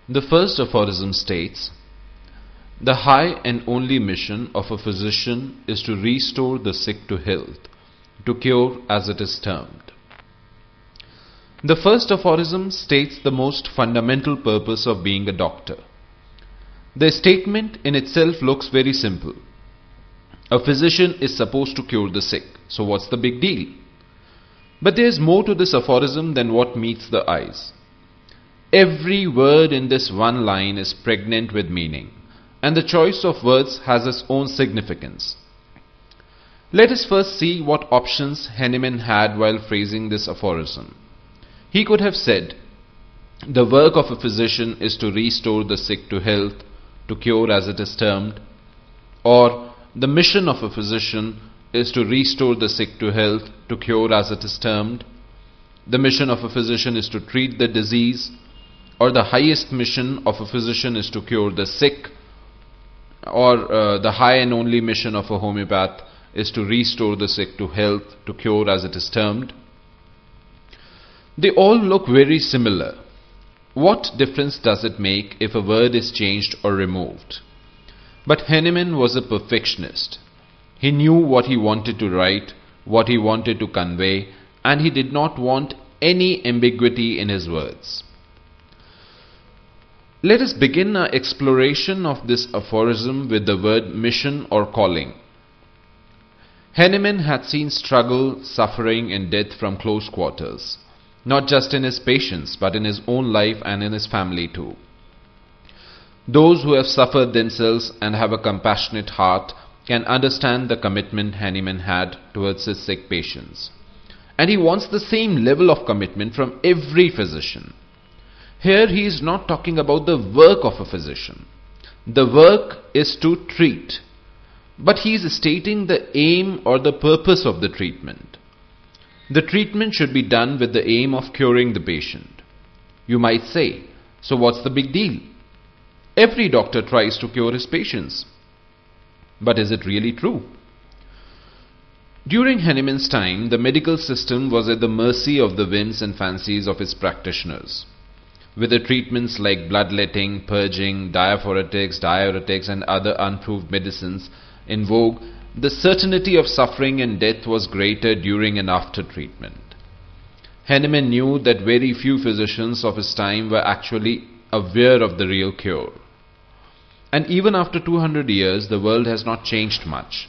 The first aphorism states, "The high and only mission of a physician is to restore the sick to health, to cure as it is termed." The first aphorism states the most fundamental purpose of being a doctor. The statement in itself looks very simple. A physician is supposed to cure the sick, so what's the big deal? But there is more to this aphorism than what meets the eyes. Every word in this one line is pregnant with meaning, and the choice of words has its own significance. Let us first see what options Hahnemann had while phrasing this aphorism. He could have said, "The work of a physician is to restore the sick to health, to cure as it is termed," or "The mission of a physician is to restore the sick to health, to cure as it is termed," "The mission of a physician is to treat the disease," or "The highest mission of a physician is to cure the sick," or "The high and only mission of a homeopath is to restore the sick to health, to cure as it is termed." They all look very similar. What difference does it make if a word is changed or removed? But Hahnemann was a perfectionist. He knew what he wanted to write, what he wanted to convey, and he did not want any ambiguity in his words. Let us begin our exploration of this aphorism with the word mission or calling. Hahnemann had seen struggle, suffering, and death from close quarters, not just in his patients, but in his own life and in his family too. Those who have suffered themselves and have a compassionate heart can understand the commitment Hahnemann had towards his sick patients. And he wants the same level of commitment from every physician. Here he is not talking about the work of a physician. The work is to treat. But he is stating the aim or the purpose of the treatment. The treatment should be done with the aim of curing the patient. You might say, so what's the big deal? Every doctor tries to cure his patients. But is it really true? During Hahnemann's time, the medical system was at the mercy of the whims and fancies of its practitioners. With the treatments like bloodletting, purging, diaphoretics, diuretics, and other unproved medicines in vogue, the certainty of suffering and death was greater during and after treatment. Hahnemann knew that very few physicians of his time were actually aware of the real cure. And even after 200 years, the world has not changed much.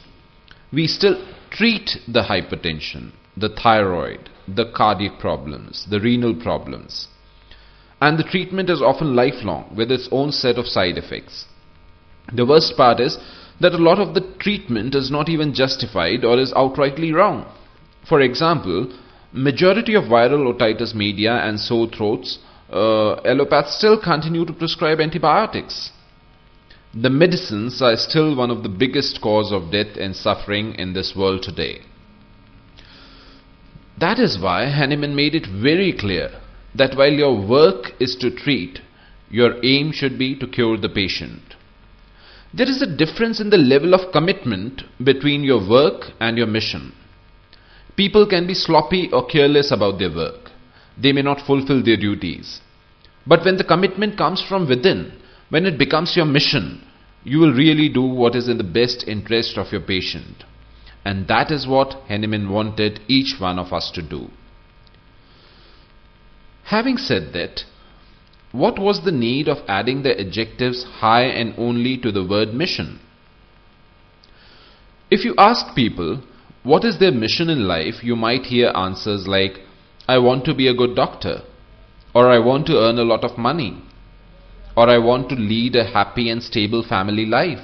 We still treat the hypertension, the thyroid, the cardiac problems, the renal problems. And the treatment is often lifelong with its own set of side effects. The worst part is that a lot of the treatment is not even justified or is outrightly wrong. For example, majority of viral otitis media and sore throats, allopaths still continue to prescribe antibiotics. The medicines are still one of the biggest cause of death and suffering in this world today. That is why Hahnemann made it very clear that while your work is to treat, your aim should be to cure the patient. There is a difference in the level of commitment between your work and your mission. People can be sloppy or careless about their work. They may not fulfill their duties. But when the commitment comes from within, when it becomes your mission, you will really do what is in the best interest of your patient. And that is what Hahnemann wanted each one of us to do. Having said that, what was the need of adding the adjectives high and only to the word mission? If you ask people what is their mission in life, you might hear answers like, "I want to be a good doctor," or "I want to earn a lot of money," or "I want to lead a happy and stable family life,"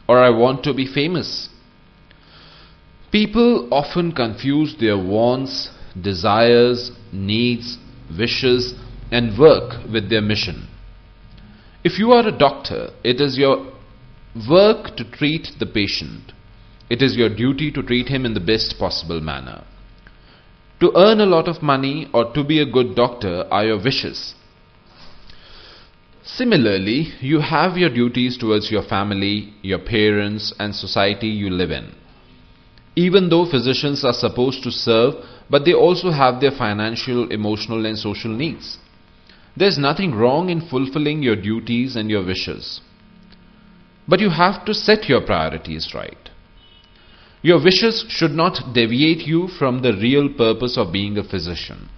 or "I want to be famous." People often confuse their wants, desires, needs, wishes, and work with their mission. If you are a doctor, it is your work to treat the patient. It is your duty to treat him in the best possible manner. To earn a lot of money or to be a good doctor are your wishes. Similarly, you have your duties towards your family, your parents, and society you live in. Even though physicians are supposed to serve, but they also have their financial, emotional, and social needs. There's nothing wrong in fulfilling your duties and your wishes. But you have to set your priorities right. Your wishes should not deviate you from the real purpose of being a physician.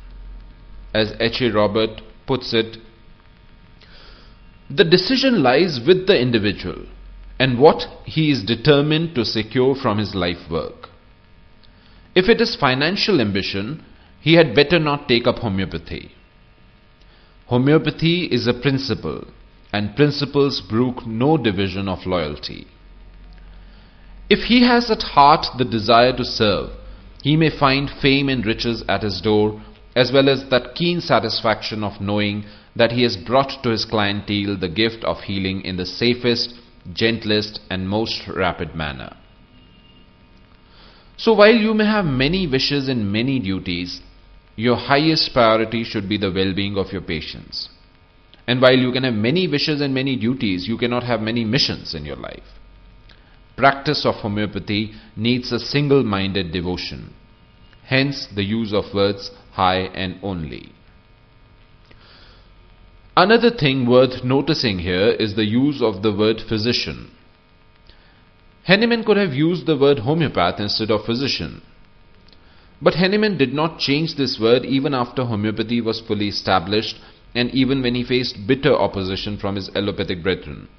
As H.A. Robert puts it, the decision lies with the individual and what he is determined to secure from his life work. If it is financial ambition, he had better not take up homeopathy. Homeopathy is a principle, and principles brook no division of loyalty. If he has at heart the desire to serve, he may find fame and riches at his door, as well as that keen satisfaction of knowing that he has brought to his clientele the gift of healing in the safest, gentlest, and most rapid manner. So while you may have many wishes and many duties, your highest priority should be the well-being of your patients. And while you can have many wishes and many duties, you cannot have many missions in your life. Practice of homeopathy needs a single-minded devotion. Hence the use of words high and only. Another thing worth noticing here is the use of the word physician. Hahnemann could have used the word homeopath instead of physician. But Hahnemann did not change this word even after homeopathy was fully established and even when he faced bitter opposition from his allopathic brethren.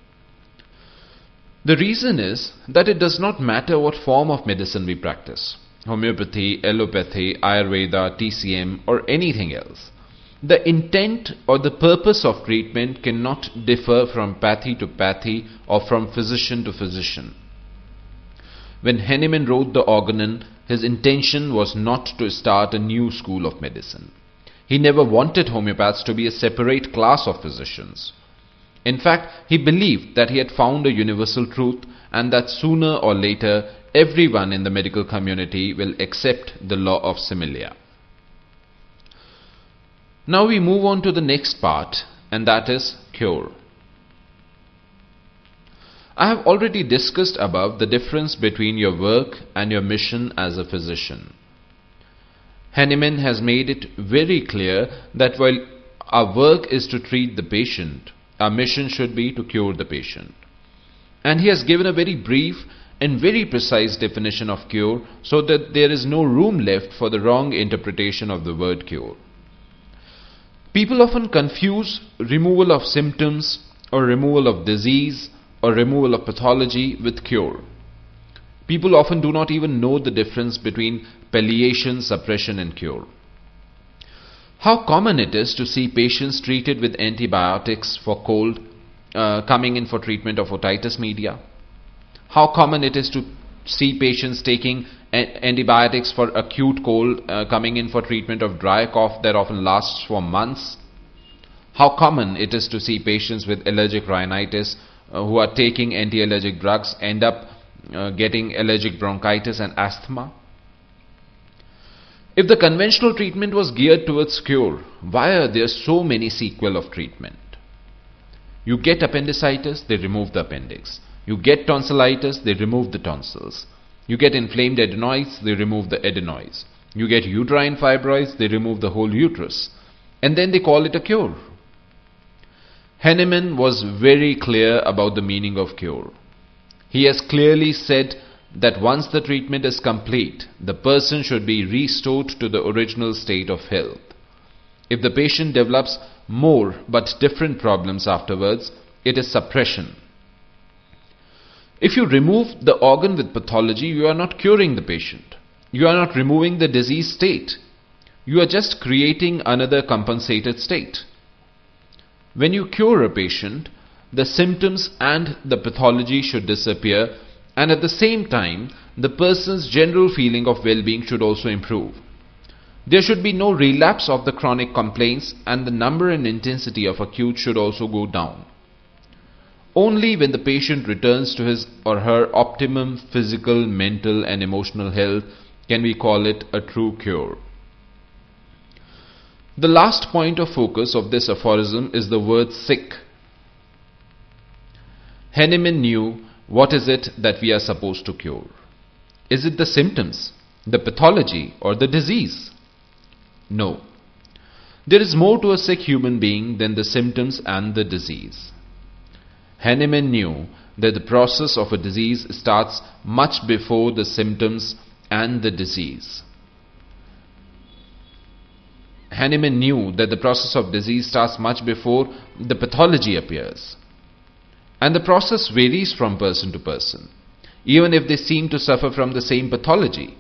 The reason is that it does not matter what form of medicine we practice, homeopathy, allopathy, Ayurveda, TCM or anything else. The intent or the purpose of treatment cannot differ from pathy to pathy or from physician to physician. When Hahnemann wrote the Organon, his intention was not to start a new school of medicine. He never wanted homeopaths to be a separate class of physicians. In fact, he believed that he had found a universal truth and that sooner or later everyone in the medical community will accept the law of similia. Now we move on to the next part, and that is cure. I have already discussed above the difference between your work and your mission as a physician. Hahnemann has made it very clear that while our work is to treat the patient, our mission should be to cure the patient. And he has given a very brief and very precise definition of cure so that there is no room left for the wrong interpretation of the word cure. People often confuse removal of symptoms or removal of disease or removal of pathology with cure. People often do not even know the difference between palliation, suppression and cure. How common it is to see patients treated with antibiotics for cold coming in for treatment of otitis media. How common it is to see patients taking antibiotics for acute cold coming in for treatment of dry cough that often lasts for months. How common it is to see patients with allergic rhinitis who are taking anti-allergic drugs end up getting allergic bronchitis and asthma. If the conventional treatment was geared towards cure, why are there so many sequel of treatment? You get appendicitis, they remove the appendix. You get tonsillitis, they remove the tonsils. You get inflamed adenoids, they remove the adenoids. You get uterine fibroids, they remove the whole uterus. And then they call it a cure. Hahnemann was very clear about the meaning of cure. He has clearly said that once the treatment is complete, the person should be restored to the original state of health. If the patient develops more but different problems afterwards, it is suppression. If you remove the organ with pathology, you are not curing the patient. You are not removing the disease state. You are just creating another compensated state. When you cure a patient, the symptoms and the pathology should disappear, and at the same time, the person's general feeling of well-being should also improve. There should be no relapse of the chronic complaints, and the number and intensity of acute should also go down. Only when the patient returns to his or her optimum physical, mental and emotional health can we call it a true cure. The last point of focus of this aphorism is the word sick. Hahnemann knew what is it that we are supposed to cure. Is it the symptoms, the pathology or the disease? No. There is more to a sick human being than the symptoms and the disease. Hahnemann knew that the process of a disease starts much before the symptoms and the disease. Hahnemann knew that the process of disease starts much before the pathology appears. And the process varies from person to person, even if they seem to suffer from the same pathology.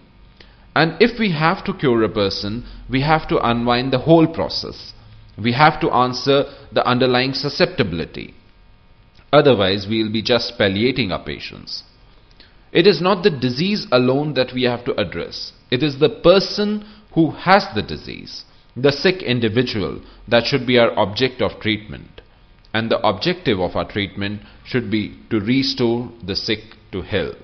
And if we have to cure a person, we have to unwind the whole process. We have to answer the underlying susceptibility. Otherwise, we will be just palliating our patients. It is not the disease alone that we have to address. It is the person who has the disease, the sick individual, that should be our object of treatment. And the objective of our treatment should be to restore the sick to health.